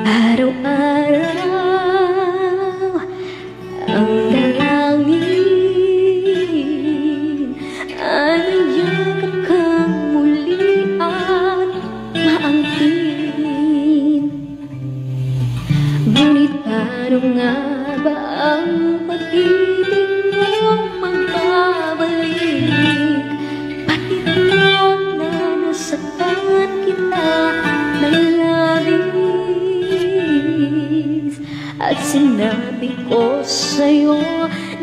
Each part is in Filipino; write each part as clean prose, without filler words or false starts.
Araw-araw ang dalangin ay mayakap kang muli at maangkin. Ngunit paano nga ba ang pag-ibig mong magbabalik? Pati ito na nasaktan kita ng labis, at sinabi ko sa'yo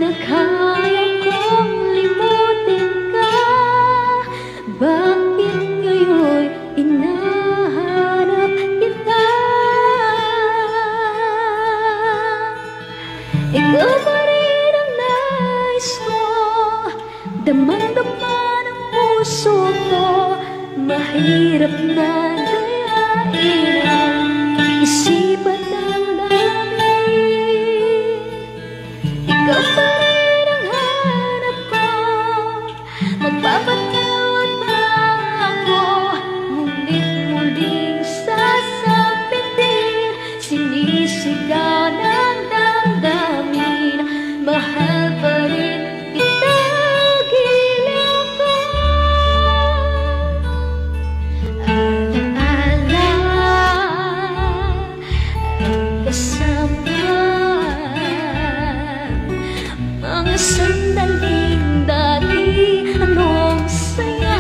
na kaya kong limutin ka. Bakit ngayon hinahanap kita? Ikaw pa rin ang nais ko, damang-dama ng puso ko. Mahirap na dayain ang isipan ng namin. Ikaw pa rin ang hanap ko, magpapatawad ba ako? Ngunit muling sasabitin, sinisigaw ng damdamin. Mahal pa rin kita, giliw ko. Alaala ang kasama, mga sandaling dati, anong saya.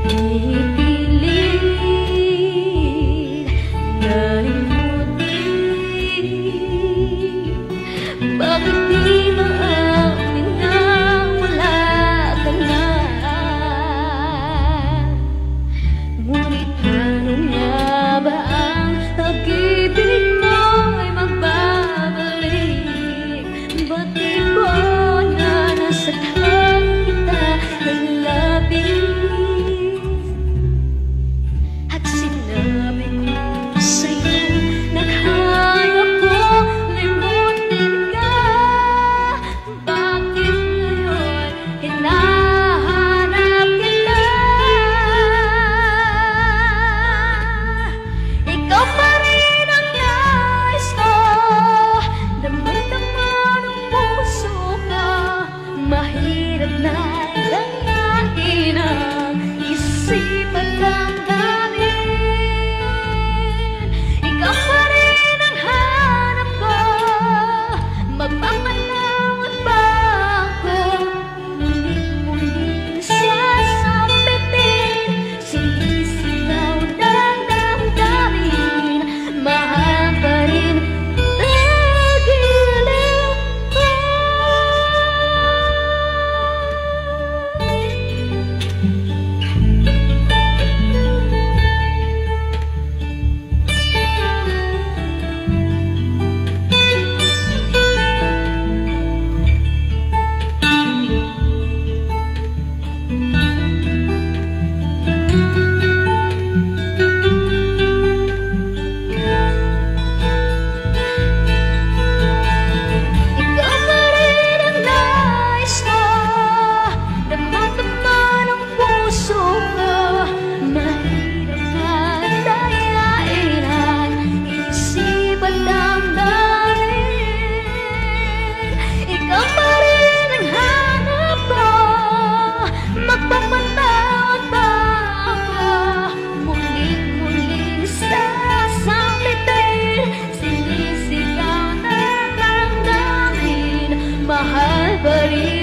Ipilit na limutin, bakit di maamin na wala ka na? Ngunit ano nga ba ang pag-ibig mo ay magbabalik? Ba't di ko na nasaktan kita ng labis? At sinabi ko sa'yo na kaya ko limutin ka. Bakit ngayon hinahanap kita? Ikaw pa rin ang nais ko, damang-dama ng puso ko. Mahirap na dayain ang isipan ng damin. Ikaw pa rin ang hanap ko, magpapatawad ba ako? Ngunit muling sasampitin, sinisigaw ng damdamin. Mahal pa rin, nagiliw ko. Ikaw pa rin ang nais ko, damang-dama ng puso ko. Mahirap na dayain ang isipan ng damin. Ikaw pa rin ang hanap ko, magpapatawad ba ako? Muling-muling sasampitin, sinisigaw ng damdamin. Mahal pa rin